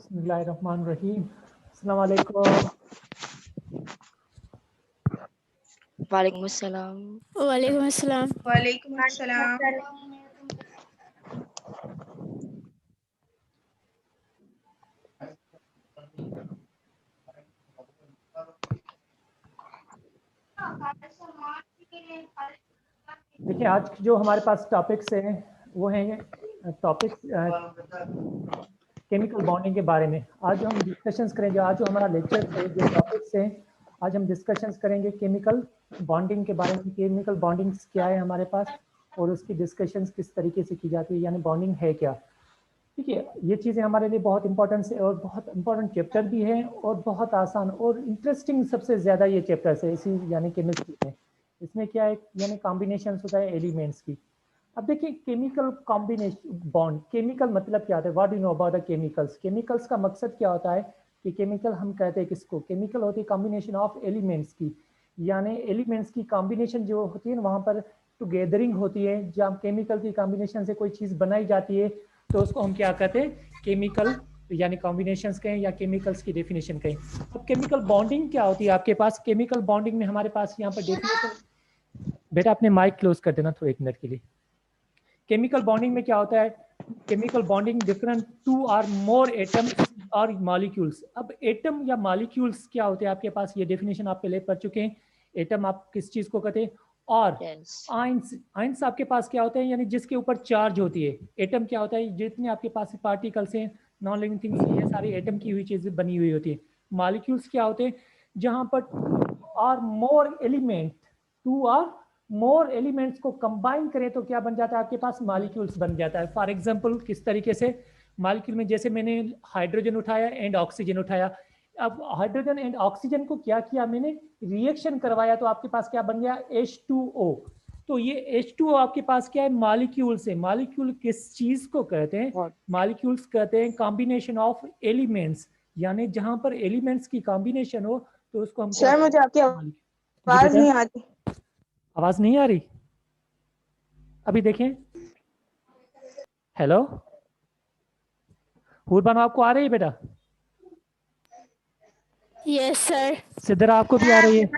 बिस्मिल्लाहिर्रहमानिर्रहीम। अस्सलाम वालेकुम। वालेकुम अस्सलाम। वालेकुम अस्सलाम। वालेकुम अस्सलाम। देखिए, आज जो हमारे पास टॉपिक्स हैं वो हैं टॉपिक केमिकल बॉन्डिंग के बारे में। आज हम डिस्कशंस करेंगे। आज जो हमारा लेक्चर है, जो टॉपिक्स हैं, आज हम डिस्कशंस करेंगे केमिकल बॉन्डिंग के बारे में। केमिकल बॉन्डिंग्स क्या है हमारे पास और उसकी डिस्कशंस किस तरीके से की जाती है, यानी बॉन्डिंग है क्या। ठीक है, ये चीज़ें हमारे लिए बहुत इंपॉर्टेंट है और बहुत इंपॉर्टेंट चैप्टर भी है और बहुत आसान और इंटरेस्टिंग सबसे ज़्यादा ये चैप्टर्स है इसी यानी केमिस्ट्री में। इसमें क्या है, यानी कॉम्बिनेशन होता है एलिमेंट्स की। अब देखिए, केमिकल कॉम्बिनेशन बॉन्ड, केमिकल मतलब क्या होता है, what do you know about the chemicals. Chemicals का मकसद क्या होता है कि केमिकल हम कहते हैं किसको, केमिकल होती है कॉम्बिनेशन ऑफ एलिमेंट्स की, यानी एलिमेंट्स की कॉम्बिनेशन जो होती है ना, वहाँ पर टुगेदरिंग होती है। जब केमिकल की कॉम्बिनेशन से कोई चीज़ बनाई जाती है तो उसको हम क्या कहते हैं, केमिकल यानी कॉम्बिनेशंस कहें या केमिकल्स की डेफिनेशन कहें। अब केमिकल बॉन्डिंग क्या होती है आपके पास, केमिकल बॉन्डिंग में हमारे पास यहाँ पर डेफिनेशन, बेटा अपने माइक क्लोज कर देना थोड़ा 1 मिनट के लिए। केमिकल बॉन्डिंग में क्या होता है, chemical bonding different two or more atoms और मॉलिक्यूल्स। अब एटम या मॉलिक्यूल्स क्या होते हैं आपके पास, ये डेफिनेशन आप पहले पढ़ चुके हैं। एटम आप किस चीज को कहते हैं, और आइंस, आइंस आपके पास क्या होते हैं, यानी जिसके ऊपर चार्ज होती है। एटम क्या होता है, जितने आपके पास पार्टिकल्स हैं, नॉन लिविंग थिंग्स, ये सारी एटम की हुई चीजें बनी हुई होती है। मॉलिक्यूल्स क्या होते हैं, जहां पर और मोर एलिमेंट, टू और मोर एलिमेंट्स को कंबाइन करें तो क्या बन जाता है आपके पास, मॉलिक्यूल्स बन जाता है। फॉर एग्जांपल किस तरीके से, मॉलिक्यूल में जैसे मैंने हाइड्रोजन उठाया एंड ऑक्सीजन उठाया। अब हाइड्रोजन एंड ऑक्सीजन को क्या किया मैंने, रिएक्शन करवाया तो आपके पास क्या बन गया, H2O। तो ये H2O आपके पास क्या है, मॉलिक्यूल्स है। मॉलिक्यूल किस चीज को कहते हैं, मॉलिक्यूल्स कहते हैं कॉम्बिनेशन ऑफ एलिमेंट्स, यानी जहां पर एलिमेंट्स की कॉम्बिनेशन हो तो उसको हम सर मुझे आपकी आवाज नहीं आती। आवाज नहीं आ रही, अभी देखें। हेलो हुरबानो, आपको आ रही है बेटा? Yes sir. सिद्धरा आपको भी आ रही है?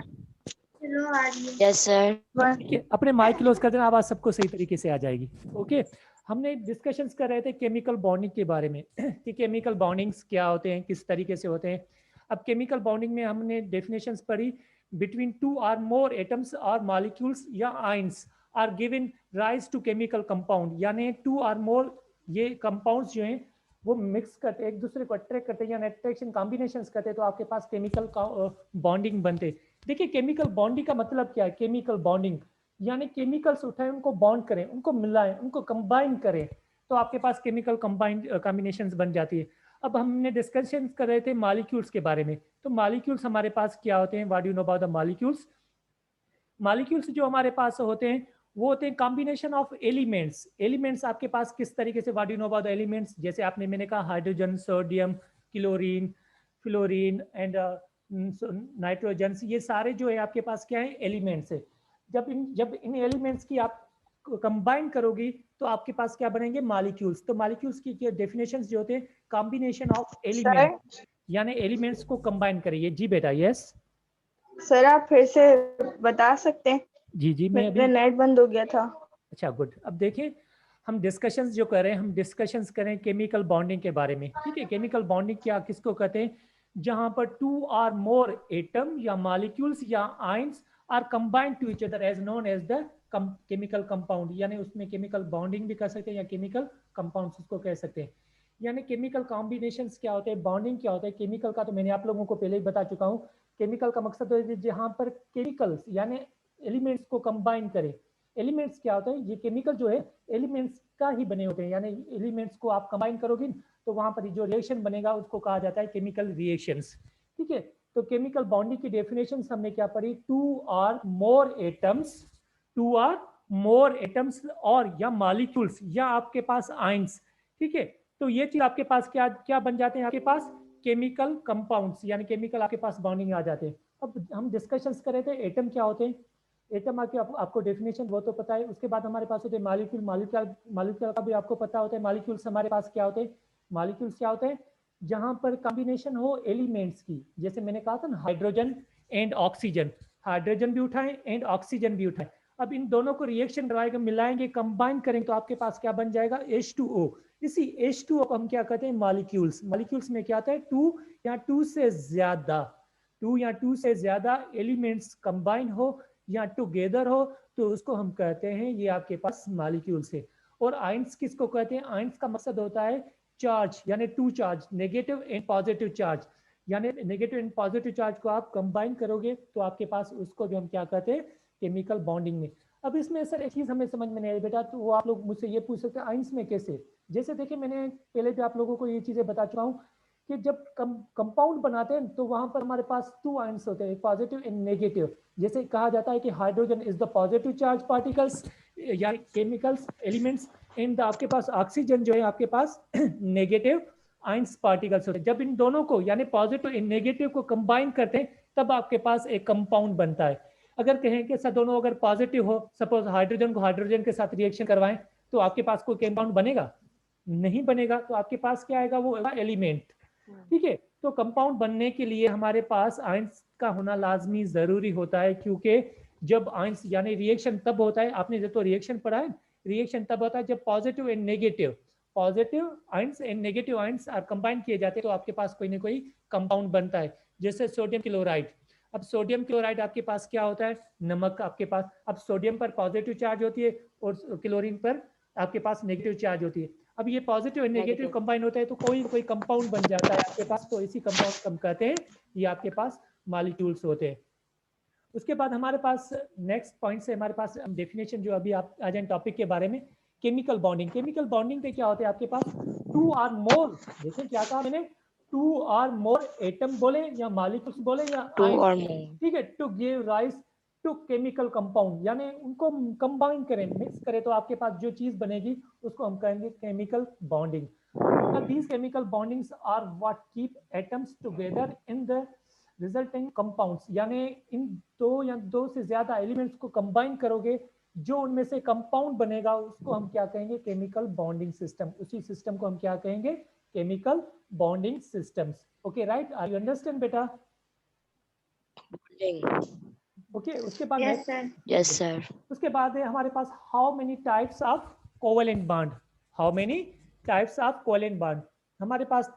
Yes sir. अपने माइक क्लोज कर देना, आवाज सबको सही तरीके से आ जाएगी। ओके, हमने डिस्कशंस कर रहे थे केमिकल बॉन्डिंग के बारे में कि केमिकल बॉन्डिंग्स क्या होते हैं, किस तरीके से होते हैं। अब केमिकल बॉन्डिंग में हमने डेफिनेशंस पढ़ी, between two or more atoms और मॉलिक्यूल्स या ions are given rise to chemical compound, यानी टू आर मोर ये कंपाउंड्स जो हैं वो मिक्स करते, एक दूसरे को अट्रैक्ट करते हैं या अट्रैक्शन कॉम्बिनेशंस करते हैं तो आपके पास केमिकल बॉन्डिंग बनते। देखिए, केमिकल बॉन्डिंग का मतलब क्या है, केमिकल बॉन्डिंग यानी केमिकल्स उठाएं, उनको बॉन्ड करें, उनको मिलाएं, उनको कंबाइन करें तो आपके पास केमिकल कॉम्बिनेशंस बन जाती है। अब हमने डिस्कशन कर रहे थे मॉलिक्यूल्स के बारे में, तो मॉलिक्यूल्स हमारे पास क्या होते हैं, what do you know about the molecules. Molecules जो हमारे पास होते हैं वो होते हैं कॉम्बिनेशन ऑफ एलिमेंट्स। एलिमेंट्स आपके पास किस तरीके से, what do you know about the elements, जैसे आपने मैंने कहा hydrogen, sodium, chlorine, fluorine and nitrogen, ये सारे जो है आपके पास क्या है, एलिमेंट्स है। जब इन एलिमेंट्स की आप कंबाइन करोगी तो आपके पास क्या बनेंगे, मॉलिक्यूल्स। तो मॉलिक्यूल्स की डेफिनेशंस जो होते हैं कॉम्बिनेशन ऑफ एलिमेंट, यानी एलिमेंट्स को कंबाइन करिए। जी बेटा, यस सर आप फिर से बता सकते हैं? जी जी, मैं मेरा अभी, नेट बंद हो गया था। अच्छा गुड। अब देखिए, हम डिस्कशंस जो कर रहे हैं, हम डिस्कशंस करें केमिकल बॉन्डिंग के बारे में। ठीक है, केमिकल बॉन्डिंग क्या किसको कहते हैं, जहां पर टू आर मोर एटम या मॉलिक्यूल्स या ions are combined to each other as known as the chemical compound, यानी उसमें केमिकल बॉन्डिंग भी कर सकते हैं या केमिकल कंपाउंड्स उसको कह सकते हैं। यानी केमिकल कॉम्बिनेशंस क्या होते हैं, बॉन्डिंग क्या होता है। केमिकल का तो मैंने आप लोगों को पहले ही बता चुका हूँ। केमिकल का मकसद है जहां पर केमिकल्स यानी एलिमेंट्स को कंबाइन करे। एलिमेंट्स क्या होता है, ये केमिकल जो है एलिमेंट्स का ही बने होते हैं, यानी एलिमेंट्स को आप कंबाइन करोगे तो वहां पर जो रिएक्शन बनेगा उसको कहा जाता है केमिकल रिएक्शंस। ठीक है, तो केमिकल बॉन्डिंग की डेफिनेशन हमने क्या पढ़ी, two or more atoms, two or more atoms और या मॉलिक्यूल्स या आपके पास आइंस। ठीक है, तो ये चीज आपके पास क्या क्या बन जाते हैं, आपके पास केमिकल कंपाउंड्स यानी केमिकल आपके पास बॉन्डिंग आ जाते हैं। अब हम डिस्कशंस कर रहे थे एटम क्या होते हैं। एटम आके आपको डेफिनेशन वो तो पता है। उसके बाद हमारे पास होते हैं मॉलिक्यूल। मॉलिक्यूल का भी आपको पता होता है। मॉलिक्यूल्स हमारे पास क्या होते हैं, मॉलिक्यूल्स क्या होते हैं, जहां पर कॉम्बिनेशन हो एलिमेंट्स की, जैसे मैंने कहा था ना हाइड्रोजन एंड ऑक्सीजन, हाइड्रोजन भी उठाएं एंड ऑक्सीजन भी उठाएं। अब इन दोनों को रिएक्शन करवाएंगे, मिलाएंगे, कंबाइन करेंगे तो आपके पास क्या बन जाएगा, H2O। इसी H2O को हम क्या कहते हैं, मॉलिक्यूल्स। मॉलिक्यूल्स में क्या आता है, 2 या 2 से ज्यादा एलिमेंट्स कंबाइन हो या टुगेदर हो तो उसको हम कहते हैं ये आपके पास मॉलिक्यूल्स है। और आयंस किसको कहते हैं, आयंस का मकसद होता है चार्ज, यानी 2 charge, negative and positive charge, यानी नेगेटिव एंड पॉजिटिव चार्ज को आप कंबाइन करोगे तो आपके पास उसको जो हम क्या कहते हैं, केमिकल बॉन्डिंग में। अब इसमें सर एक चीज हमें समझ में नहीं आई बेटा, तो वो आप लोग मुझसे ये पूछ सकते हैं आयंस में कैसे। जैसे देखिए मैंने पहले भी आप लोगों को ये चीजें बता चुका हूँ कि जब कंपाउंड बनाते हैं तो वहां पर हमारे पास 2 आयंस होते हैं, पॉजिटिव एंड नेगेटिव। जैसे कहा जाता है कि hydrogen is the positive charge particles या केमिकल्स एलिमेंट्स, एंड आपके पास ऑक्सीजन जो है आपके पास नेगेटिव आयंस पार्टिकल्स होते हैं। जब इन दोनों को यानी पॉजिटिव एंड नेगेटिव को कंबाइन करते हैं तब आपके पास एक कंपाउंड बनता है। अगर कहें कि सर दोनों अगर पॉजिटिव हो, सपोज हाइड्रोजन को हाइड्रोजन के साथ रिएक्शन करवाएं तो आपके पास कोई कंपाउंड बनेगा, नहीं बनेगा। तो आपके पास क्या आएगा, वो एलिमेंट। ठीक है, तो कंपाउंड बनने के लिए हमारे पास आयंस का होना लाजमी जरूरी होता है, क्योंकि जब आयंस यानी रिएक्शन तब होता है, आपने जब तो रिएक्शन पढ़ा है, रिएक्शन तब होता है जब positive and negative, positive ions and negative ions are combine किए जाते हैं तो आपके पास कोई ना कोई कंपाउंड बनता है। जैसे सोडियम क्लोराइड, अब सोडियम क्लोराइड आपके पास क्या होता है, नमक आपके पास। अब सोडियम पर पॉजिटिव चार्ज होती है और क्लोरीन पर आपके पास नेगेटिव चार्ज होती है। अब ये पॉजिटिव और नेगेटिव कंबाइन होता है तो कोई कोई कंपाउंड बन जाता है आपके पास, तो इसी कंपाउंड को हम कहते हैं ये आपके पास मॉलिक्यूल्स होते हैं। उसके बाद हमारे पास नेक्स्ट पॉइंट से हमारे पास डेफिनेशन जो अभी आप आ जाए टॉपिक के बारे में, केमिकल बॉन्डिंग। केमिकल बॉन्डिंग पे क्या होता है आपके पास, 2 और मोर, देखें क्या कहा मैंने, 2 और मोर एटम बोले या मॉलिक्यूल्स बोले या 2 or आयंस, more. ठीक है, to give rise to chemical compound, यानी उनको कंबाइन करें, मिक्स करें तो आपके पास जो चीज बनेगी उसको हम कहेंगे chemical bonding. These chemical bondings are what keep atoms together in the resulting compounds, यानी इन 2 या 2 से ज्यादा एलिमेंट्स को कंबाइन करोगे जो उनमें से कंपाउंड बनेगा उसको हम क्या कहेंगे, केमिकल बॉन्डिंग सिस्टम। उसी सिस्टम को हम क्या कहेंगे, chemical bonding systems. Okay right, are you understand बेटा? ओके, उसके बाद Yes, sir. Yes, sir. उसके बाद है हमारे पास how many types of covalent bond, how many types of covalent bond. हमारे पास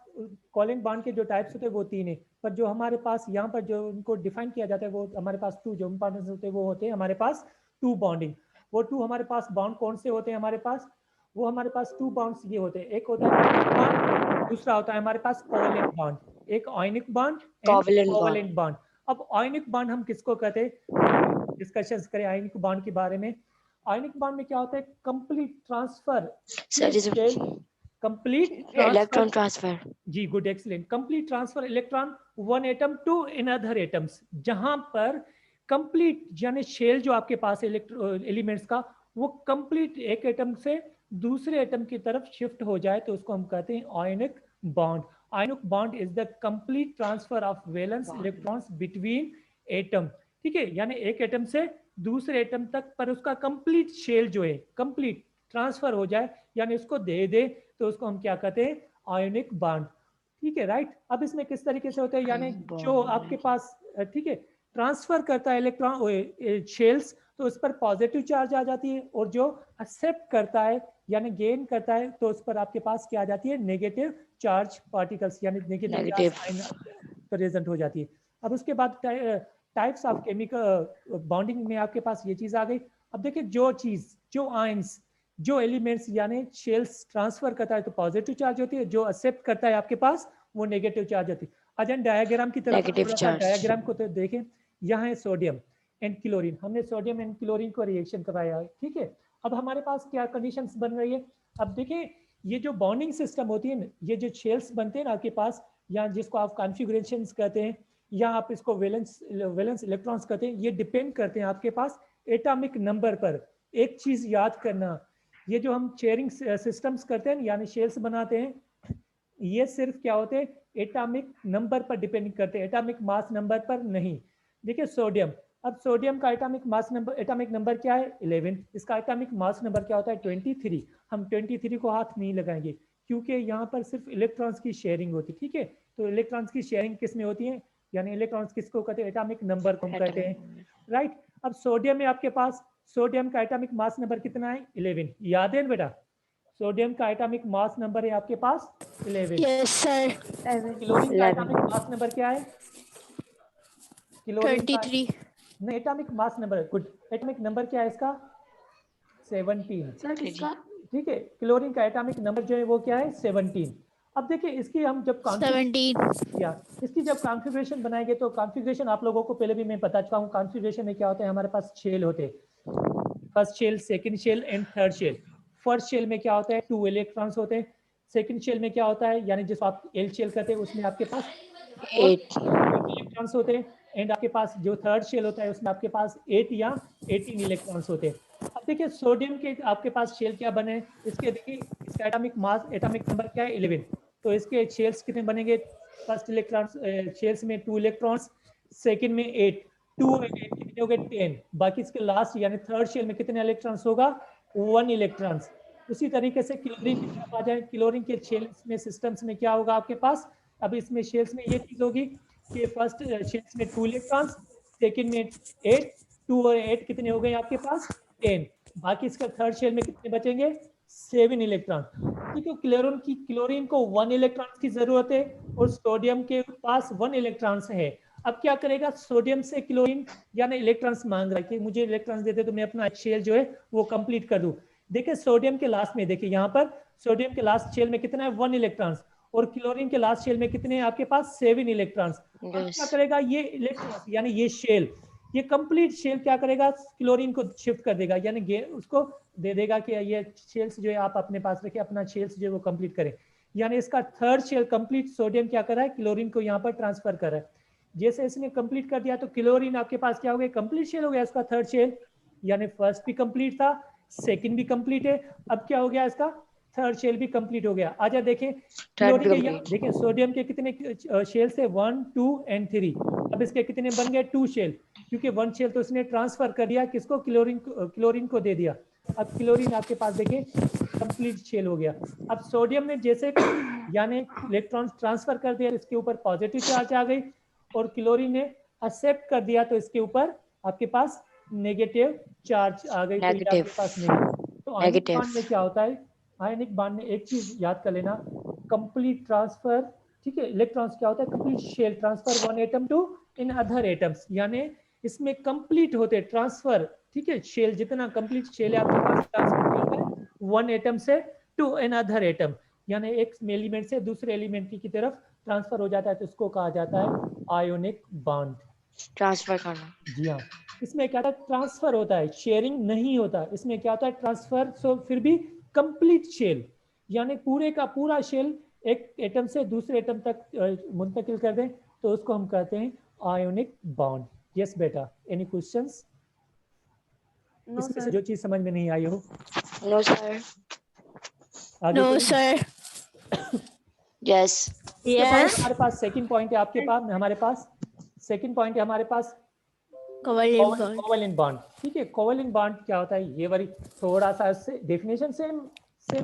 कोवेलेंट बॉन्ड के जो टाइप्स होते हैं वो 3 है, पर जो हमारे पास यहाँ पर जो उनको डिफाइन किया जाता है वो हमारे पास 2 जो इंपॉर्टेंस होते हैं वो होते हैं हमारे पास 2 बॉन्डिंग। वो 2 हमारे पास बॉन्ड कौन से होते हैं हमारे पास, वो हमारे पास 2 बॉन्ड्स ये होते हैं, एक होता है बॉन्ड, दूसरा होता है हमारे पास कोवेलेंट बॉन्ड, एक ionic bond and covalent bond. अब आयनिक बॉन्ड हम किसको कहते हैं, डिस्कशंस करें आयनिक बॉन्ड के बारे में। आयनिक बॉन्ड में क्या होता है, complete transfer, complete Electron transfer. जी good, excellent, complete transfer electron one atom to another atoms, जहां पर कंप्लीट यानी शेल जो आपके पास एलिमेंट्स का वो कंप्लीट एक एटम से दूसरे एटम की तरफ शिफ्ट हो जाए तो उसको हम कहते हैं ionic bond. Ionic bond is the complete transfer of valence electrons between atom, ठीक है, यानी एक एटम से दूसरे एटम तक पर उसका कंप्लीट शेल जो है कंप्लीट ट्रांसफर हो जाए यानी उसको दे दे तो उसको हम क्या कहते हैं, आयनिक बॉन्ड। ठीक है राइट। अब इसमें किस तरीके से होता है, यानी जो आपके पास ठीक है ट्रांसफर करता है इलेक्ट्रॉन शेल्स तो उस पर पॉजिटिव चार्ज आ जाती है, और जो एक्सेप्ट करता है यानी गेन करता है तो उस पर आपके पास क्या आ जाती है, नेगेटिव चार्ज पार्टिकल्स यानी नेगेटिव प्रेजेंट हो जाती है। अब उसके बाद टाइप्स ऑफ केमिकल बॉन्डिंग में आपके पास ये चीज आ गई। अब देखिए जो चीज जो आयंस जो एलिमेंट्स यानी शेल्स ट्रांसफर करता है तो पॉजिटिव चार्ज होती है, जो एक्सेप्ट करता है आपके पास वो नेगेटिव चार्ज होती है। अजन डायग्राम की तरफ डायग्राम को तो देखें, यहाँ है सोडियम एंड क्लोरीन, हमने सोडियम एंड क्लोरीन को रिएक्शन कराया है, ठीक है। अब हमारे पास क्या कंडीशंस बन रही है, अब देखिए ये जो बॉन्डिंग सिस्टम होती है, ये जो शेल्स बनते हैं ना आपके पास, या जिसको आप कॉन्फ़िगरेशंस कहते हैं या आप इसको वैलेंस इलेक्ट्रॉन्स कहते हैं, ये डिपेंड करते हैं आपके पास एटॉमिक नंबर पर। एक चीज याद करना, ये जो हम शेयरिंग सिस्टम्स करते हैं यानी शेल्स बनाते हैं, ये सिर्फ क्या होते हैं एटॉमिक नंबर पर डिपेंड करते हैं, एटॉमिक मास नंबर पर नहीं। देखिए सोडियम, अब सोडियम का atomic mass number, atomic number क्या है 11, इसका एटॉमिक मास नंबर क्या होता है 23। हम 23 को हाथ नहीं लगाएंगे क्योंकि यहाँ पर सिर्फ इलेक्ट्रॉन्स की शेयरिंग होती है। ठीक है, तो इलेक्ट्रॉन्स की शेयरिंग किस में होती है, यानी इलेक्ट्रॉन्स किसको कहते हैं, एटॉमिक नंबर को हम कहते हैं, राइट। अब सोडियम में आपके पास सोडियम का एटॉमिक मास नंबर कितना है, 11, याद है बेटा, सोडियम का एटॉमिक मास नंबर है आपके पास 11। Yes sir. क्लोरीन का एटॉमिक मास नंबर क्या है, क्लोरीन का 23। नहीं, atomic mass number, good, atomic number क्या है इसका, 17। ठीक है, क्लोरीन का एटॉमिक नंबर जो है वो क्या है, 17। अब देखिए इसकी हम जब 17। या इसकी जब कॉन्फ़िगरेशन बनाएंगे तो कॉन्फ़िगरेशन आप लोगों को पहले भी मैं बता चुका हूँ। कॉन्फ़िगरेशन में क्या होता है, हमारे पास शेल होते हैं, first shell, second shell and third shell. First shell में क्या होता है, 2 इलेक्ट्रॉन्स होते हैं। सेकंड शेल में क्या होता है, यानी जिसको आप एल शेल कहते हैं, उसमें आपके पास 8 इलेक्ट्रॉन्स होते हैं। एंड आपके पास जो थर्ड शेल होता है उसमें आपके पास 8 या 18 इलेक्ट्रॉन्स होते हैं। अब देखिए सोडियम के आपके पास शेल क्या बने, इसके देखिए इसका एटॉमिक मास, एटॉमिक नंबर क्या है, 11। तो इसके शेल्स कितने बनेंगे, फर्स्ट इलेक्ट्रॉन शेल्स में 2 इलेक्ट्रॉन्स, सेकंड में 8, 2 और 8 कितने हो गए, 10। बाकी इसके लास्ट यानी थर्ड शेल में कितने इलेक्ट्रॉन्स होगा, 1 इलेक्ट्रॉन्स। उसी तरीके से क्लोरीन की तरफ आ जाए, क्लोरीन के शेल्स में सिस्टम्स में क्या होगा आपके पास, अब इसमें शेल्स में ये चीज होगी कि फर्स्ट शेल्स में 2 इलेक्ट्रॉन्स, सेकंड में 8, 2 और 8 कितने हो गए आपके पास, 10। बाकी इसका थर्ड शेल में कितने बचेंगे, 7 इलेक्ट्रॉन। ठीक है, क्लोरीन को 1 इलेक्ट्रॉन की जरूरत है और सोडियम के पास 1 इलेक्ट्रॉन है। अब क्या करेगा, सोडियम से क्लोरीन यानी इलेक्ट्रॉन्स मांग रहा है कि मुझे इलेक्ट्रॉन्स देते तो मैं अपना शेल जो है वो कंप्लीट कर दूं। देखिए सोडियम के लास्ट में, देखिए यहाँ पर सोडियम के लास्ट शेल में कितना है, 1 इलेक्ट्रॉन्स, और क्लोरीन के लास्ट शेल में कितने हैं आपके पास, 7 इलेक्ट्रॉन्स। क्या करेगा ये इलेक्ट्रॉन्स यानी ये शेल, ये कंप्लीट शेल क्या करेगा, क्लोरीन को शिफ्ट कर देगा, यानी उसको दे देगा कि ये शेल्स जो है आप अपने पास रखिए, अपना शेल्स जो है वो कंप्लीट करें। यानी इसका थर्ड शेल कंप्लीट सोडियम क्या कर रहा है, क्लोरीन को यहाँ पर ट्रांसफर कर रहा है। जैसे इसने कंप्लीट कर दिया तो क्लोरीन आपके पास क्या हो गया, कंप्लीट शेल हो गया इसका थर्ड शेल, यानी फर्स्ट भी कंप्लीट था, सेकंड भी कंप्लीट है, अब क्या हो गया इसका थर्ड शेल भी कंप्लीट हो गया। आजा देखें क्लोरीन के, देखिए सोडियम के कितने शेल से, 1, 2 एंड 3। अब इसके कितने बन गए, 2 शेल, क्योंकि 1 शेल तो इसने ट्रांसफर कर दिया किसको, क्लोरीन को दे दिया। अब क्लोरीन आपके पास देखिए कंप्लीट शेल हो गया। अब सोडियम ने जैसे यानी इलेक्ट्रॉन ट्रांसफर कर दिया, इसके ऊपर पॉजिटिव चार्ज आ गई, और क्लोरीन ने एक्सेप्ट कर दिया तो इसके ऊपर आपके पास नेगेटिव चार्ज आ गई। तो आपके पास नेगेटिव, तो आयनिक बॉन्ड में क्या होता है, आयनिक बॉन्ड में एक चीज याद कर लेना, कंप्लीट ट्रांसफर, ठीक है, इलेक्ट्रॉन्स क्या होता है, complete shell transfer 1 atom to another atoms, यानी इसमें कंप्लीट होते ट्रांसफर, ठीक है, शेल जितना कंप्लीट शेल है आपके पास ट्रांसफर होता है 1 एटम से टू एन अदर एटम, यानी एक एलिमेंट से दूसरे एलिमेंट की तरफ ट्रांसफर हो जाता है, तो इसको कहा जाता है आयोनिक बॉन्ड, ट्रांसफर करना। जी हाँ, इसमें क्या होता है, ट्रांसफर होता है, शेयरिंग नहीं होता। इसमें क्या होता है, ट्रांसफर, सो फिर भी कंप्लीट शेल, यानी पूरे का पूरा शेल एक एटम से दूसरे एटम तक मुंतकिल कर दें, तो उसको हम कहते हैं आयोनिक बॉन्ड। यस बेटा, एनी क्वेश्चंस? इसमें से जो चीज समझ में नहीं आई हो? No sir. No sir. Yes. Yes. हमारे पास सेकंड पॉइंट है, आपके पास, हमारे पास सेकंड पॉइंट है हमारे पास कोवैलेंट बॉन्ड। ठीक है, कोवैलेंट बॉन्ड क्या होता है, ये वाली थोड़ा सा डेफिनेशन सेम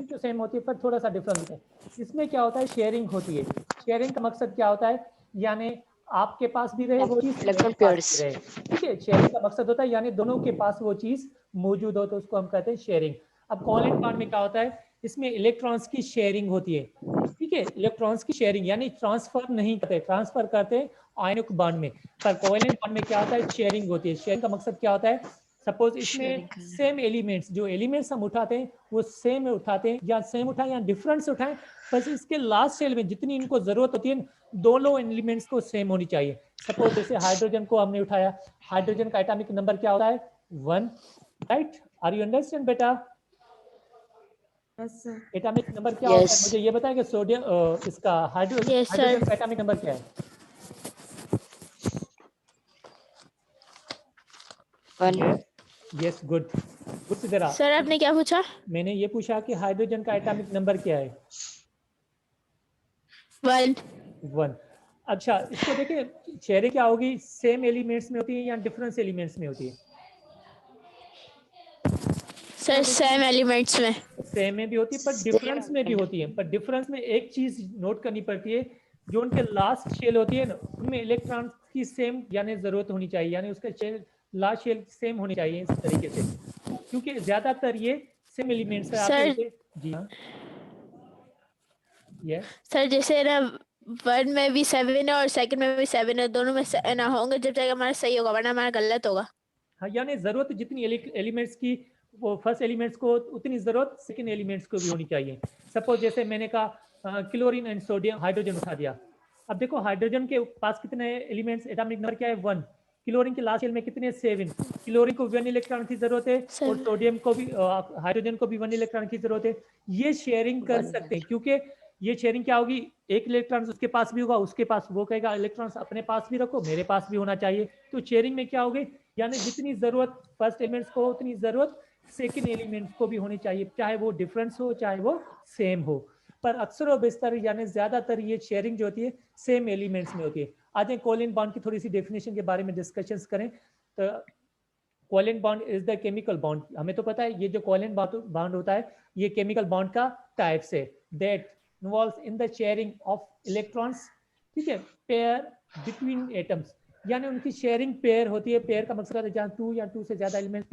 टू सेम होती है पर थोड़ा सा डिफरेंट होता है। इसमें क्या होता है, शेयरिंग होती है। शेयरिंग का मकसद क्या होता है, यानी आपके पास भी रहे वो चीज, ठीक है, शेयरिंग का मकसद होता है यानी दोनों के पास वो चीज मौजूद हो, तो उसको हम कहते हैं शेयरिंग। अब कोवैलेंट बॉन्ड में क्या होता है, इसमें इलेक्ट्रॉन्स की शेयरिंग होती है, ठीक है, इलेक्ट्रॉन्स की शेयरिंग, यानी ट्रांसफर नहीं करते, ट्रांसफर करते हैं आयनिक बॉन्ड में, पर कोवैलेंट बॉन्ड में क्या होता है, शेयरिंग होती है। शेयरिंग का मकसद क्या होता है, सपोज इसमें सेम एलिमेंट्स, जो एलिमेंट्स हम उठाते हैं वो सेम उठाते हैं, या सेम उठाएं या डिफरेंट से उठाएं, बस इसके लास्ट सेल में जितनी इनको जरूरत होती है दोनों एलिमेंट्स को सेम होनी चाहिए। सपोज जैसे हाइड्रोजन को हमने उठाया, हाइड्रोजन का एटॉमिक नंबर क्या होता है, 1, राइट? आर यू अंडरस्टैंड बेटा? एटॉमिक नंबर क्या होता है, मुझे ये बताएंगे, सोडियम इसका हाइड्रोजन का एटॉमिक नंबर क्या है? 1। Yes, good Sidhra. सर आपने क्या पूछा? मैंने ये पूछा कि हाइड्रोजन का एटॉमिक नंबर क्या है? 1। अच्छा, इसको देखिए, शेयरिंग क्या होगी, सेम एलिमेंट्स में होती है या डिफरेंस एलिमेंट्स में होती है? सर सेम एलिमेंट्स में। सेम में भी होती है पर डिफरेंस में भी होती है। पर डिफरेंस में एक चीज नोट करनी पड़ती है, जो उनके लास्ट शेल होती है ना, उनमें इलेक्ट्रॉन की सेम यानी जरूरत होनी चाहिए, यानी उसका शेल लास्ट शेल सेम होनी चाहिए इस तरीके से, क्योंकि ज्यादातर ये सेम एलिमेंट्स है आपके। जी हाँ, ये सर जैसे ना 1 में भी 7 है और सेकंड में भी 7 है, दोनों में ना होंगे जब तक हमारा सही होगा, वरना हमारा गलत होगा। हाँ, यानी जरूरत जितनी एलिमेंट्स की वो फर्स्ट एलिमेंट्स को उतनी जरूरत सेकंड एलिमेंट्स को भी होनी चाहिए। सपोज जैसे मैंने कहा क्लोरीन एंड सोडियम हाइड्रोजन उठा दिया। अब देखो हाइड्रोजन के पास कितने एलिमेंट्स, एटॉमिक नंबर क्या है 1। क्लोरीन के लास्ट शेल में कितने 7। क्लोरीन को 1 इलेक्ट्रॉन की जरूरत है और सोडियम को भी हाइड्रोजन को भी 1 इलेक्ट्रॉन की जरूरत है। ये शेयरिंग कर सकते हैं, क्योंकि ये शेयरिंग क्या होगी, एक इलेक्ट्रॉन उसके पास भी होगा, उसके पास, वो कहेगा इलेक्ट्रॉन अपने पास भी रखो, मेरे पास भी होना चाहिए। तो शेयरिंग में क्या होगी, यानी जितनी जरूरत फर्स्ट एलिमेंट्स को उतनी जरूरत सेकंड एलिमेंट्स को भी होनी चाहिए, चाहे वो डिफरेंस हो चाहे वो सेम हो। पर अक्सर और बेशतर यानी ज्यादातर ये शेयरिंग जो होती है सेम एलिमेंट्स में होती है। आज कोवलेंट बॉन्ड की थोड़ी सी डेफिनेशन के बारे में डिस्कशंस करें तो covalent bond is the chemical bond. हमें तो पता है ये जो कोवलेंट बॉन्ड होता है ये केमिकल बॉन्ड का type say that involves in the sharing of electrons, ठीक है, पेयर बिटवीन एटम्स, यानी उनकी शेयरिंग पेयर होती है। पेयर का मकसद है जहाँ 2 या 2 से ज्यादा एलिमेंट,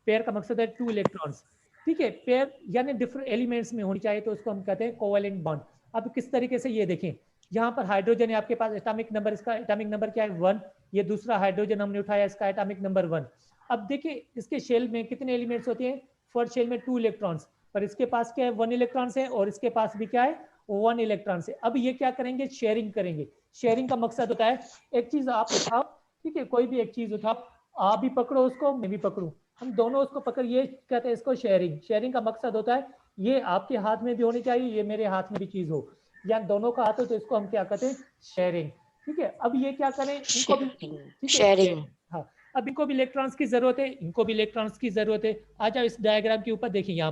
पेयर का मकसद है 2 इलेक्ट्रॉन्स, ठीक है, पेयर यानी डिफरेंट एलिमेंट्स में होनी चाहिए, तो उसको हम कहते हैं कोवलेंट बॉन्ड। अब किस तरीके से ये देखें, यहाँ पर हाइड्रोजन है आपके पास, एटॉमिक नंबर, इसका एटॉमिक नंबर क्या है 1। ये दूसरा हाइड्रोजन हमने उठाया, इसका एटॉमिक नंबर 1। अब देखिए इसके शेल में कितने एलिमेंट्स होते हैं, फर्स्ट शेल में 2 इलेक्ट्रॉन्स, पर इसके पास क्या है 1 इलेक्ट्रॉन्स है और इसके पास भी क्या है 1 इलेक्ट्रॉन से। अब ये क्या करेंगे, शेयरिंग करेंगे। शेयरिंग का मकसद होता है एक चीज आप उठाओ, ठीक है, कोई भी एक चीज उठाओ, आप भी पकड़ो उसको, मैं भी पकड़ूं, हम दोनों उसको पकड़, ये कहते हैं इसको शेयरिंग। शेयरिंग का मकसद होता है ये आपके हाथ में भी होनी चाहिए, ये मेरे हाथ में भी चीज हो, या दोनों का हाथ हो, तो इसको हम क्या कहते हैं शेयरिंग, ठीक है। अब ये क्या करें, इनको भी, ठीक है, शेयरिंग। हाँ, अब इनको भी इलेक्ट्रॉन्स की जरूरत है, इनको भी इलेक्ट्रॉन्स की जरूरत है। आ जाओ इस डायग्राम के ऊपर देखिए, यहाँ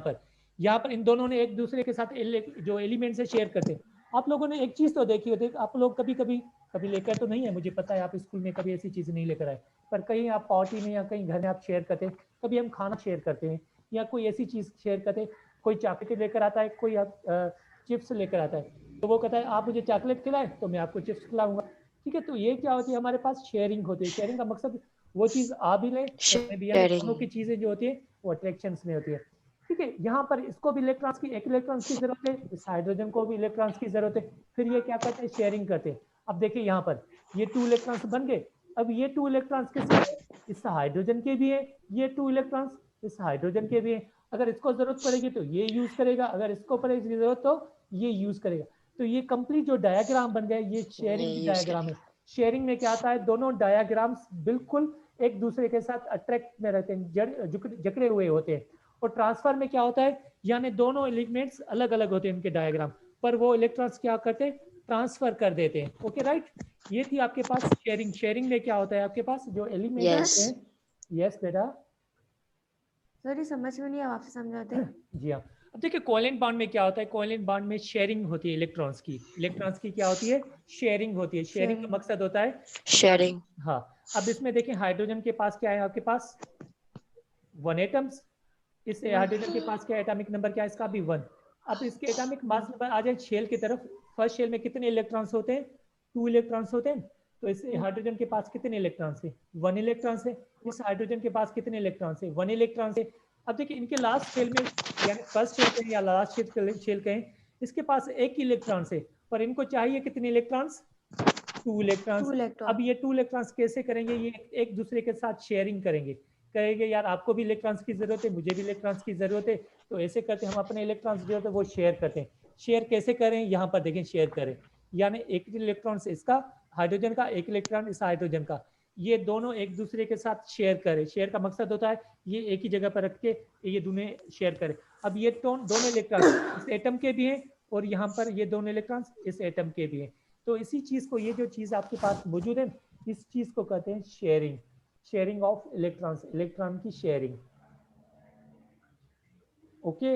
पर इन दोनों ने एक दूसरे के साथ जो एलिमेंट्स है शेयर करते हैं। आप लोगों ने एक चीज तो देखी होती है, आप लोग कभी लेकर तो नहीं है, मुझे पता है आप स्कूल में कभी ऐसी चीज नहीं लेकर आए, पर कहीं आप पार्टी में या कहीं घर में आप शेयर करते हैं, कभी हम खाना शेयर करते हैं या कोई ऐसी चीज शेयर करते हैं, कोई चॉकलेट लेकर आता है, कोई चिप्स लेकर आता है, तो वो कहता है आप मुझे चॉकलेट खिलाए तो मैं आपको चिप्स खिलाऊंगा, ठीक है। तो ये क्या होती है, हमारे पास शेयरिंग होती है। शेयरिंग का मकसद वो चीज आ भी ले, दोनों की चीजें जो होती है वो अट्रैक्शन में होती है, ठीक है। यहाँ पर इसको भी इलेक्ट्रॉन्स की, एक इलेक्ट्रॉन्स की जरूरत है, इस हाइड्रोजन को भी इलेक्ट्रॉन्स की जरूरत है, फिर ये क्या करते हैं शेयरिंग करते हैं। अब देखिए यहाँ पर ये 2 इलेक्ट्रॉन्स बन गए। अब ये 2 इलेक्ट्रॉन्स किसके, इस हाइड्रोजन के भी है, ये 2 इलेक्ट्रॉन्स इस हाइड्रोजन के भी है। अगर इसको जरूरत पड़ेगी तो ये यूज करेगा, अगर इसको पड़ेगी जरूरत तो ये यूज करेगा। तो ये कंप्लीट जो डायग्राम बन गया ये शेयरिंग की डायग्राम है। शेयरिंग में क्या आता है, दोनों डायग्राम्स बिल्कुल एक दूसरे के साथ अट्रैक्ट में रहते हैं, जकड़े हुए होते हैं। और ट्रांसफर में क्या होता है, यानी दोनों एलिमेंट्स अलग अलग होते हैं उनके डायग्राम, पर वो इलेक्ट्रॉन्स क्या करते हैं ट्रांसफर कर देते हैं। ओके राइट, ये थी आपके पास शेयरिंग। शेयरिंग में क्या होता है आपके पास जो एलिमेंट्स होते हैं, यस बेटा, सर ये समझ में नहीं आया, आपसे समझाते हैं। जी हाँ। अब देखिए कोवलेंट बॉन्ड में क्या होता है, कोवलेंट बॉन्ड में शेयरिंग होती है इलेक्ट्रॉन्स की क्या होती है शेयरिंग होती है। शेयरिंग का मकसद होता है शेयरिंग। हाँ। अब इसमें देखिए हाइड्रोजन के पास क्या है आपके पास 1 एटम्स, इस हाइड्रोजन के पास क्या एटॉमिक नंबर क्या है इसका भी 1। अब इसके एटॉमिक मास नंबर आ जाए शेल की तरफ, फर्स्ट शेल में कितने इलेक्ट्रॉन्स होते हैं 2 इलेक्ट्रॉन्स होते हैं, तो इस हाइड्रोजन के पास कितने इलेक्ट्रॉन्स है 1 इलेक्ट्रॉन्स है। इस हाइड्रोजन के पास कितने इलेक्ट्रॉन्स है 1 इलेक्ट्रॉन्स है। अब देखिए इनके लास्ट शेल में यानी फर्स्ट शेल कहें या लास्ट शेल कहें, इसके पास 1 इलेक्ट्रॉन्स है, पर इनको चाहिए कितने इलेक्ट्रॉन्स 2 इलेक्ट्रॉन्स। अब ये 2 इलेक्ट्रॉन्स कैसे करेंगे, ये एक दूसरे के साथ शेयरिंग करेंगे, कहेंगे यार आपको भी इलेक्ट्रॉन्स की जरूरत है, मुझे भी इलेक्ट्रॉन्स की जरूरत है, तो ऐसे करते हम अपने इलेक्ट्रॉन्स जो है वो शेयर करते हैं। शेयर कैसे करें, यहाँ पर देखें शेयर करें, यानी एक इलेक्ट्रॉन इसका हाइड्रोजन का, एक इलेक्ट्रॉन इस हाइड्रोजन का, ये दोनों एक दूसरे के साथ शेयर करें। शेयर का मकसद होता है ये एक ही जगह पर रख के ये दोनों शेयर करें। अब ये दोनों इलेक्ट्रॉन इस एटम के भी हैं और यहाँ पर ये दोनों इलेक्ट्रॉन इस एटम के भी हैं। तो इसी चीज को, ये जो चीज आपके पास मौजूद है इस चीज को कहते हैं sharing, sharing of electrons, electron की शेयरिंग। Okay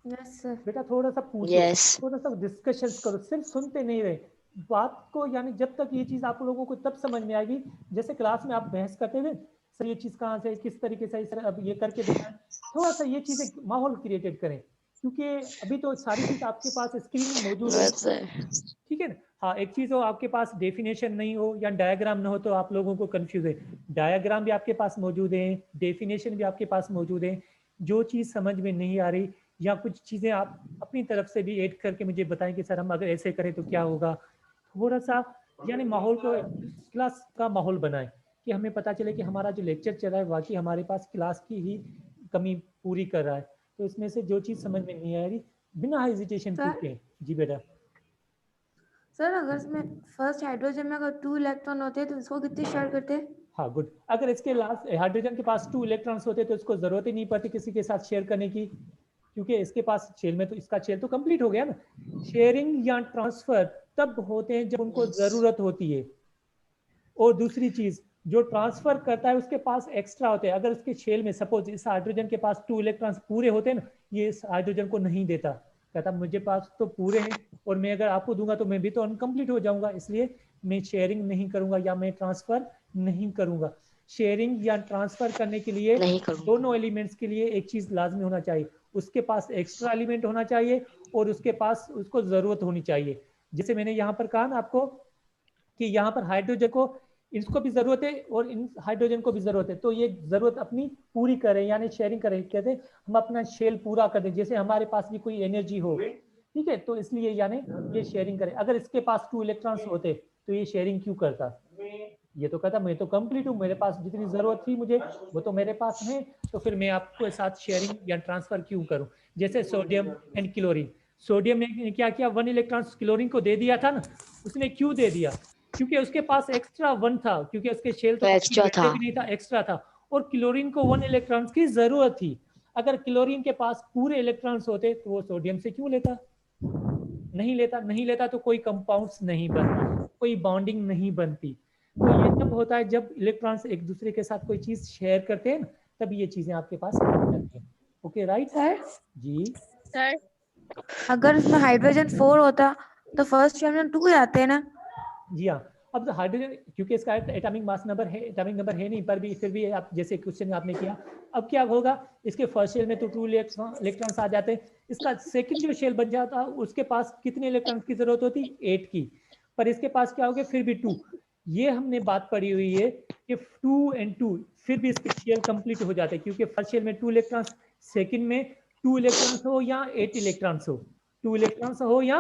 yes sir. बेटा थोड़ा सा पूछो, Yes. थोड़ा सा डिस्कशन करो, सिर्फ सुनते नहीं रहे बात को, यानी जब तक ये चीज आप लोगों को तब समझ में आएगी, जैसे क्लास में आप बहस करते थे सर ये चीज कहाँ से, किस तरीके से सर अब ये करके दिखाएं, थोड़ा सा ये चीजें माहौल क्रिएटेड करें, क्योंकि अभी तो सारी चीज आपके पास स्क्रीन में मौजूद है, Yes, sir. ठीक है ना। हाँ, एक चीज हो आपके पास डेफिनेशन नहीं हो या डायग्राम ना हो तो आप लोगों को कंफ्यूज है। डायग्राम भी आपके पास मौजूद है, डेफिनेशन भी आपके पास मौजूद है। जो चीज समझ में नहीं आ रही या कुछ चीजें आप अपनी तरफ से भी ऐड करके मुझे बताएं कि सर हम अगर ऐसे करें तो क्या होगा, थोड़ा सा यानी माहौल को क्लास का माहौल बनाएं कि हमें पता चले कि हमारा जो लेक्चर चल रहा है वाकई हमारे पास क्लास की ही कमी पूरी कर रहा है। तो इसमें से जो चीज समझ में नहीं आ रही बिना हेजिटेशन सर? पूछें। जी बेटा। सर अगर इसमें फर्स्ट हाइड्रोजन में अगर 2 इलेक्ट्रॉन होते हैं तो इसको कितने शेयर करते हैं? हाँ गुड। अगर इसके लास्ट हाइड्रोजन के पास 2 इलेक्ट्रॉन्स होते तो इसको जरूरत ही नहीं पड़ती किसी के साथ शेयर करने की, क्योंकि इसके पास शेल में तो इसका शेल तो कंप्लीट हो गया ना। शेयरिंग या ट्रांसफर तब होते हैं जब उनको जरूरत होती है। और दूसरी चीज, जो ट्रांसफर करता है उसके पास एक्स्ट्रा होते हैं। अगर उसके शेल में सपोज इस हाइड्रोजन के पास 2 इलेक्ट्रॉन्स पूरे होते हैं ना, ये इस हाइड्रोजन को नहीं देता, कहता मुझे पास तो पूरे हैं और मैं अगर आपको दूंगा तो मैं भी तो अनकम्प्लीट हो जाऊंगा, इसलिए मैं शेयरिंग नहीं करूंगा या मैं ट्रांसफर नहीं करूंगा। शेयरिंग या ट्रांसफर करने के लिए नहीं करूंगा। दोनों एलिमेंट्स के लिए एक चीज लाजमी होना चाहिए, उसके पास एक्स्ट्रा एलिमेंट होना चाहिए और उसके पास उसको जरूरत होनी चाहिए। जैसे मैंने यहाँ पर कहा ना आपको कि यहाँ पर हाइड्रोजन को इसको भी जरूरत है और इन हाइड्रोजन को भी जरूरत है, तो ये जरूरत अपनी पूरी करें यानी शेयरिंग करें। कहते हैं हम अपना शेल पूरा कर दें, जैसे हमारे पास भी कोई एनर्जी हो, ठीक है, तो इसलिए यानी ये शेयरिंग करें। अगर इसके पास 2 इलेक्ट्रॉन्स होते तो ये शेयरिंग क्यों करता, ये तो कहता मैं तो कंप्लीट हूँ, मेरे पास जितनी जरूरत थी मुझे वो तो मेरे पास है, तो फिर मैं आपके साथ शेयरिंग या ट्रांसफर क्यों करूँ। जैसे सोडियम एंड क्लोरीन, सोडियम ने क्या किया, 1 इलेक्ट्रॉन क्लोरीन को दे दिया था ना, उसने क्यों दे दिया, क्योंकि उसके पास एक्स्ट्रा 1 था, क्योंकि उसके शेल तो एक्स्ट्रा था। भी नहीं था, एक्स्ट्रा था, और क्लोरीन को 1 इलेक्ट्रॉन्स की जरूरत थी। अगर क्लोरीन के पास पूरे इलेक्ट्रॉन्स होते तो वो सोडियम से क्यों लेता, नहीं लेता, नहीं लेता तो कोई कंपाउंड्स नहीं बनता, कोई बॉन्डिंग नहीं बनती। तो ये तब होता है जब इलेक्ट्रॉन्स एक दूसरे के साथ कोई चीज शेयर करते हैं ना, तब ये चीजें आपके पास आ जाती हैं। ओके राइट सर जी। सर अगर इसमें हाइड्रोजन 4 होता तो फर्स्ट शेल में 2 ही आते हैं ना? जी हाँ, अब हाइड्रोजन क्योंकि इसका एटॉमिक मास नंबर है, एटॉमिक नंबर है नहीं, पर भी फिर भी आप जैसे क्वेश्चन आपने किया, अब क्या होगा, इसके फर्स्ट शेल में तो 2 इलेक्ट्रॉन्स आ जाते हैं, इसका सेकंड जो शेल बन जाता उसके पास कितने इलेक्ट्रॉन्स की जरूरत होती, 8 की, पर इसके पास क्या हो गया फिर भी 2। ये हमने बात पढ़ी हुई है कि 2 and 2 फिर भी इसके शेल कंप्लीट हो जाते हैं, क्योंकि फर्स्ट शेल में 2 इलेक्ट्रॉन्स, सेकंड में 2 इलेक्ट्रॉन्स हो या 8 इलेक्ट्रॉन्स हो, 2 इलेक्ट्रॉन्स हो या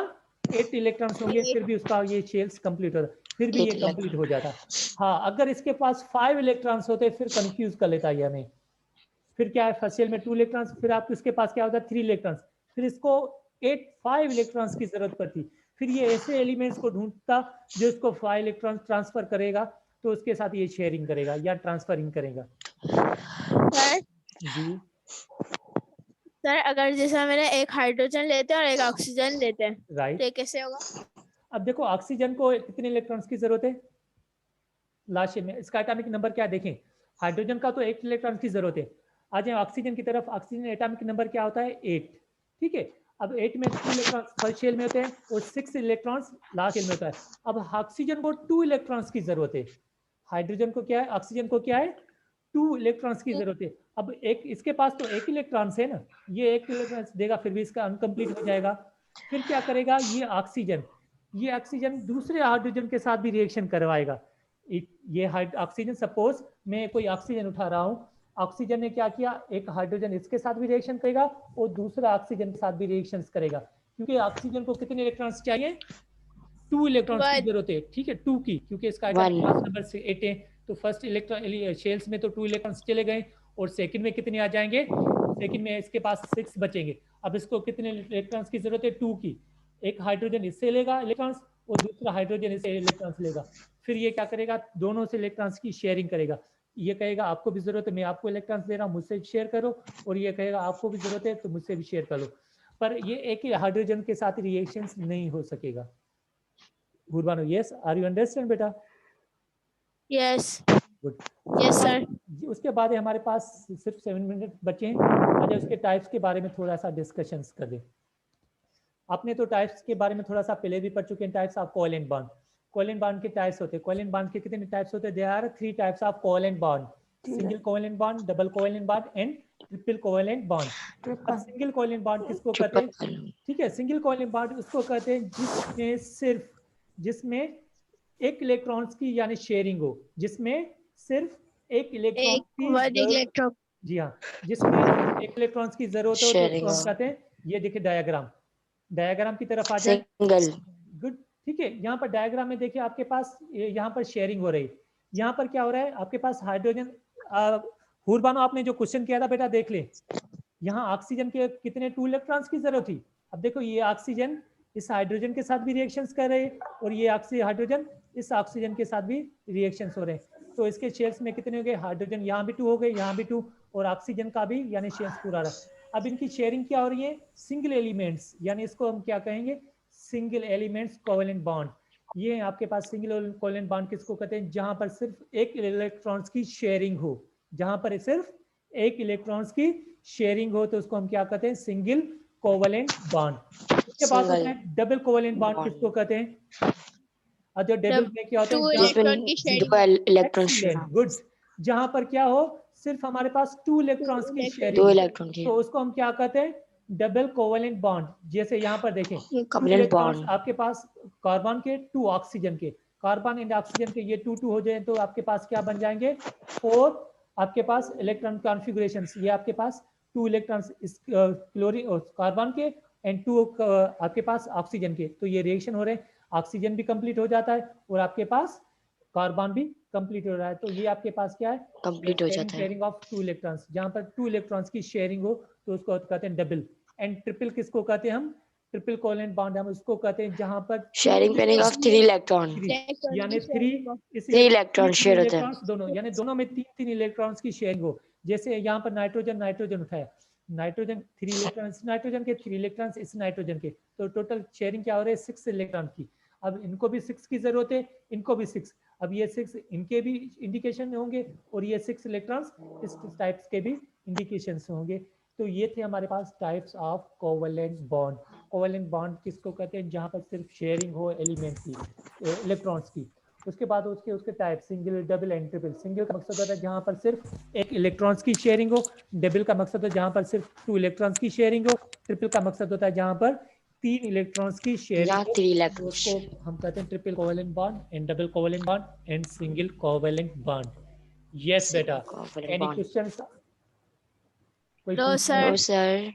8 इलेक्ट्रॉन्स होंगे, फिर भी उसका ये शेल्स कंप्लीट होता, फिर भी ये कंप्लीट हो जाता। हाँ, अगर इसके पास 5 इलेक्ट्रॉन्स होते फिर कंफ्यूज कर लेता ये हमें, फिर क्या है, फर्स्ट शेल में 2 इलेक्ट्रॉन्स, फिर आपको इसके पास क्या होता है 3 इलेक्ट्रॉन्स, फिर इसको 5 इलेक्ट्रॉन्स की जरूरत पड़ती, फिर ये ऐसे एलिमेंट्स को ढूंढता जो इसको 5 इलेक्ट्रॉन्स ट्रांसफर करेगा, तो उसके साथ ये शेयरिंग करेगा या ट्रांसफरिंग करेगा। सर जी सर अगर जैसे मैंने एक हाइड्रोजन लेते हैं और एक ऑक्सीजन लेते हैं राइट। तो ये कैसे होगा? अब देखो ऑक्सीजन को कितने इलेक्ट्रॉन्स की जरूरत है लास्ट शेल में, इसका एटॉमिक नंबर क्या देखें, हाइड्रोजन का तो 8 इलेक्ट्रॉन की जरूरत है। आ जाए ऑक्सीजन की तरफ, ऑक्सीजन एटॉमिक नंबर क्या होता है 8, ठीक है। अब 8 में 2 इलेक्ट्रॉन फर्स्ट शेल में होते हैं और 6 इलेक्ट्रॉन्स लास्ट शेल में होता है। अब ऑक्सीजन को 2 इलेक्ट्रॉन्स की जरूरत है, हाइड्रोजन को क्या है, ऑक्सीजन को क्या है 2 इलेक्ट्रॉन्स की जरूरत है। अब एक इसके पास तो 1 इलेक्ट्रॉन्स है ना, ये 1 इलेक्ट्रॉन देगा फिर भी इसका अनकम्प्लीट हो जाएगा। फिर क्या करेगा ये ऑक्सीजन दूसरे हाइड्रोजन के साथ भी रिएक्शन करवाएगा। ये ऑक्सीजन, सपोज मैं कोई ऑक्सीजन उठा रहा हूँ, ऑक्सीजन ने क्या किया, एक हाइड्रोजन इसके साथ भी रिएक्शन करेगा और दूसरा ऑक्सीजन के साथ भी रिएक्शन करेगा, क्योंकि ऑक्सीजन को कितने इलेक्ट्रॉन्स चाहिए, 2 इलेक्ट्रॉन्स की जरूरत है, ठीक है 2 की, क्योंकि इसका नंबर से 8 है, तो फर्स्ट इलेक्ट्रॉन शेल्स में तो 2 इलेक्ट्रॉन्स चले गए और सेकंड में कितने आ जाएंगे, सेकंड में इसके पास 6 बचेंगे। अब इसको कितने इलेक्ट्रॉन्स की जरूरत है, 2 की, एक हाइड्रोजन इससे लेगा इलेक्ट्रॉन्स और दूसरा हाइड्रोजन इससे इलेक्ट्रॉन्स लेगा, फिर ये क्या करेगा, दोनों से इलेक्ट्रॉन्स की शेयरिंग करेगा। ये कहेगा आपको भी जरूरत है, मैं आपको इलेक्ट्रॉन्स दे रहा हूँ, मुझसे शेयर करो, और ये कहेगा आपको भी जरूरत है तो मुझसे भी शेयर करो, पर ये एक ही हाइड्रोजन के साथ रिएक्शंस नहीं हो सकेगा। गुरबानो, यस, आर यू अंडरस्टैंड बेटा? Yes good. Yes sir. उसके बाद हमारे पास सिर्फ 7 मिनट बचे हैं, आज उसके टाइप्स के बारे में थोड़ा सा डिस्कशंस कर दें। आपने तो टाइप्स के बारे में थोड़ा सा पहले भी पढ़ चुके हैं, types of covalent bond. Covalent bond के टाइप्स होते हैं, कोवेलेंट बॉन्ड के कितने टाइप्स होते हैं, there are 3 types of covalent bond, single covalent bond, double covalent bond and triple covalent bond. अब सिंगल कोवेलेंट बॉन्ड किसको कहते हैं? ठीक है, सिंगल कोवेलेंट बॉन्ड उसको कहते हैं जिसमें एक इलेक्ट्रॉन्स की यानी शेयरिंग हो, जिसमें सिर्फ एक इलेक्ट्रॉन की जी हाँ, जिसमें एक इलेक्ट्रॉन्स की जरूरत हो, तो उसको हम कहते हैं, ये देखिए डायग्राम की तरफ आ जाए। सिंगल। गुड, ठीक है। यहाँ पर डायग्राम में देखिए आपके पास यहाँ पर शेयरिंग हो रही है। यहाँ पर क्या हो रहा है, आपके पास हाइड्रोजन, हुरबानो आपने जो क्वेश्चन किया था बेटा देख ले, यहाँ ऑक्सीजन के कितने 2 इलेक्ट्रॉन्स की जरूरत थी। अब देखो ये ऑक्सीजन इस हाइड्रोजन के साथ भी रिएक्शंस कर रहे हैं और ये हाइड्रोजन इस ऑक्सीजन के साथ भी रिएक्शंस हो रहे हैं। तो इसके शेयर्स में कितने हो गए, हाइड्रोजन यहाँ भी 2 हो गए, यहाँ भी 2, और ऑक्सीजन का भी यानी शेयर्स पूरा रहा। अब इनकी शेयरिंग क्या हो रही है, सिंगल एलिमेंट्स, यानी इसको हम क्या कहेंगे, सिंगल एलिमेंट्स कोवेलेंट बॉन्ड। ये आपके पास सिंगल कोवेलेंट बॉन्ड किसको कहते हैं, जहां पर सिर्फ एक इलेक्ट्रॉन्स की शेयरिंग हो, जहां पर सिर्फ एक इलेक्ट्रॉन्स की शेयरिंग हो, तो उसको हम क्या कहते हैं, सिंगल कोवेलेंट बॉन्ड। उसके बाद होता है डबल कोवेलेंट बॉन्ड, किसको कहते हैं, और जो डबल में क्या होता है, गुड, जहां पर क्या हो, सिर्फ हमारे पास 2 इलेक्ट्रॉन्स की शेयरिंग, तो उसको हम क्या कहते हैं, डबल कोवेलेंट बॉन्ड। जैसे यहाँ पर देखें, आपके पास कार्बन के 2 ऑक्सीजन के, कार्बन एंड ऑक्सीजन के ये 2 हो जाए, तो आपके पास क्या बन जाएंगे, 4 आपके पास इलेक्ट्रॉन कॉन्फ़िगरेशंस। ये आपके पास 2 इलेक्ट्रॉन्स इस क्लोरीन और कार्बन के एंड 2 आपके पास ऑक्सीजन के, तो ये रिएक्शन हो रहे हैं, ऑक्सीजन भी कंप्लीट हो जाता है और आपके पास कार्बन भी कंप्लीट हो रहा है। तो ये आपके पास क्या है, कंप्लीट हो जाता है, शेयरिंग ऑफ 2 इलेक्ट्रॉन्स। जहां पर 2 इलेक्ट्रॉन्स की शेयरिंग हो तो उसको कहते हैं डबल। एंड ट्रिपल किसको कहते हैं हम, ट्रिपल कोवेलेंट बॉन्ड हम उसको कहते हैं जहां पर शेयरिंग पेयरिंग ऑफ 3 इलेक्ट्रॉन, यानी 3 इलेक्ट्रॉन शेयर होते हैं, दोनों, यानी दोनों में 3 इलेक्ट्रॉन्स की शेयरिंग हो। जैसे यहाँ पर नाइट्रोजन उठाया, नाइट्रोजन 3 इलेक्ट्रॉन इस नाइट्रोजन के, 3 इलेक्ट्रॉन इस नाइट्रोजन के, तो टोटल शेयरिंग क्या हो रही है, 6 इलेक्ट्रॉन की। अब इनको भी 6 की जरूरत है, इनको भी 6, अब ये 6 इनके भी इंडिकेशन होंगे और ये 6 इलेक्ट्रॉन्स इस टाइप्स के भी इंडिकेशंस होंगे। तो ये थे हमारे पास types of covalent bond. Covalent bond किसको कहते हैं, जहां पर सिर्फ शेयरिंग हो एलिमेंट की, इलेक्ट्रॉन्स की। उसके बाद उसके type single, double and triple. Single का मकसद होता है जहां पर सिर्फ एक इलेक्ट्रॉन्स की शेयरिंग हो, डबल का मकसद है जहां पर सिर्फ 2 इलेक्ट्रॉन्स की शेयरिंग हो, ट्रिपल का मकसद होता है जहां पर 3 इलेक्ट्रॉन्स की शेयरिंग हो, उसको हम कहते हैं triple covalent bond and double covalent bond and single covalent bond. Yes बेटा, एनी क्वेश्चंस? No sir.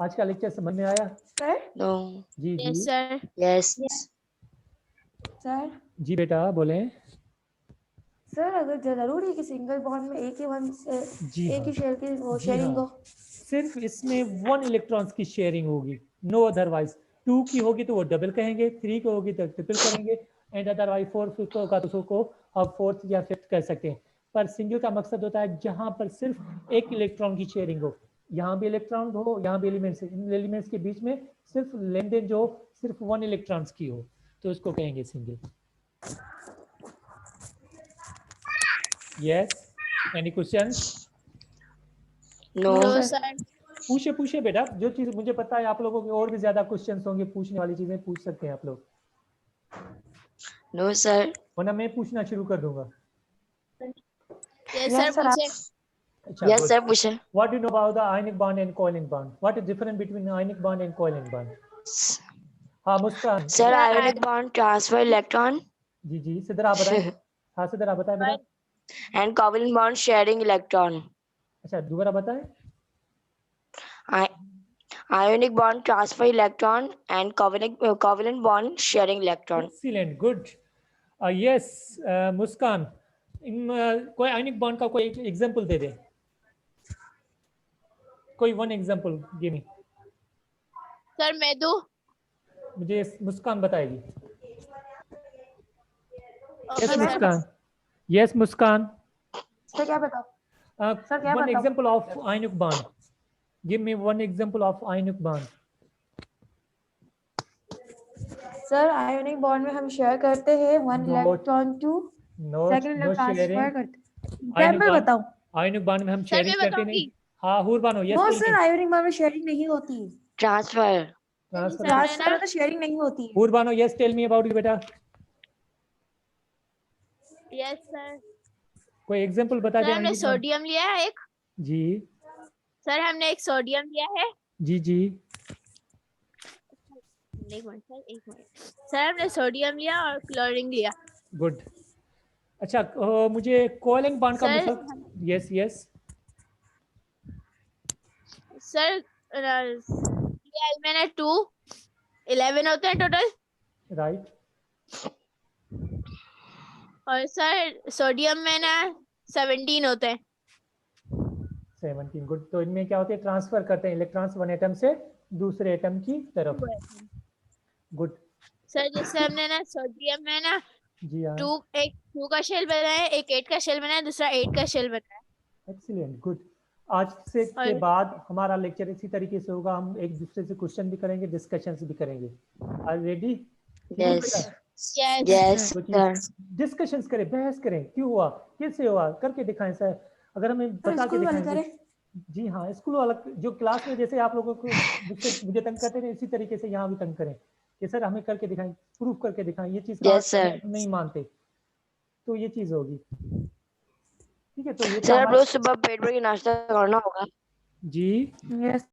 आज का लेक्चर समझ में आया? सर नो, जी जी सर, यस सर जी बेटा बोले। सर अगर जरूरी है कि सिंगल बॉन्ड में एक ही वन से जी एक ही शेयर की वो जी शेयरिंग हाँ। हो, सिर्फ इसमें 1 इलेक्ट्रॉन्स की शेयरिंग होगी, नो अदरवाइज। 2 की होगी तो वो डबल कहेंगे, 3 की होगी तो ट्रिपल करेंगे, एंड अदरवाइज 4 होगा तो उसको आप 4th या 5th कह सकते हैं। पर सिंगल का मकसद होता है जहां पर सिर्फ एक इलेक्ट्रॉन की शेयरिंग हो, यहाँ भी इलेक्ट्रॉन हो, यहाँ भी एलिमेंट्स, इन एलिमेंट्स के बीच में सिर्फ लेन देन जो सिर्फ 1 इलेक्ट्रॉन्स की हो, तो उसको कहेंगे single. Yes, any questions? No sir. पूछे बेटा, जो चीज मुझे पता है आप लोगों के और भी ज्यादा क्वेश्चंस होंगे, पूछने वाली चीजें पूछ सकते हैं आप लोग, नो सर, वरना मैं पूछना शुरू कर दूंगा। यस सर, पूछे। अच्छा, यस सर, पूछे। What do you know about the ionic bond and covalent bond? What is difference between ionic bond and covalent bond? हाँ Muskan. Sir ionic bond transfer electron जी जी, सिद्धर आप बताएं। हाँ सिद्धर आप बताएं बेटा। and covalent bond sharing electron. अच्छा दोबारा बताएं। Ionic bond transfer electron and covalent bond sharing electron. Excellent, good. Yes, मुस्कान, कोई आयनिक बॉन्ड का कोई एग्जांपल दे दे, कोई 1 एग्जांपल गिव मी। सर मैं दूं? मुझे मुस्कान बताएगी। Okay, yes sir. मुस्कान, यस मुस्कान। सर क्या बताओ? सर क्या 1 बताओ? example of ionic bond. Give me 1 example of ionic bond. Sir ionic bond में हम शेयर करते हैं 1 electron to second no transfer sharing. करते। एग्जांपल बताओ। आयनिक बॉन्ड में हम सर शेयरिंग मैं करते नहीं। बताऊंगी। हाँ Hurbano, yes no sir ionic bond में शेयरिंग नहीं होती, Transfer. ट्रांसफर तो शेयरिंग नहीं होती है। Hurbano, yes tell me about it बेटा। Yes sir. कोई एग्जांपल बता सर दे हमने आंटी साहब। सोडियम लिया है एक। जी सर हमने एक सोडियम लिया है। जी जी एक मिनट सर, एक मिनट। सर हमने सोडियम लिया और क्लोरीन लिया। गुड। अच्छा मुझे कोवैलेंट बॉन्ड का सर मतलब यस यस सर मैंने 2 11 होते हैं टोटल। राइट। और सर सोडियम में ना 17 होते हैं। 17 गुड। तो इनमें क्या होते हैं, ट्रांसफर करते हैं इलेक्ट्रॉन्स वन एटम से दूसरे एटम की तरफ। गुड। सर जैसे हमने ना सोडियम में ना जी हाँ 2 का शेल बनाया है, एक 8 का शेल बनाया है, दूसरा 8 का शेल बनाया एक्सीलेंट गुड। आज से है। के और बाद हमारा लेक्चर इसी तरीके से होगा, हम एक दूसरे से क्वेश्चन भी करेंगे, डिस्कशंस भी करेंगे। Are ready? Yes. Yes Yes, तो sir. डिस्कशंस करें, बहस करें, क्यों हुआ, कैसे हुआ, करके दिखाएं सर। अगर हमें बता के स्कूल वाले दिखाएंगे। करें। जी हाँ, स्कूल वाला जो क्लास में जैसे आप लोगों को मुझे तंग करते थे, इसी तरीके से यहाँ भी तंग करें कि सर हमें करके दिखाएं, प्रूफ करके दिखाएं, ये चीज Yes, sir. नहीं मानते तो ये चीज होगी। ठीक है, तो ये सर था आप रोज सुबह पेट भर के नाश्ता करना होगा। जी यस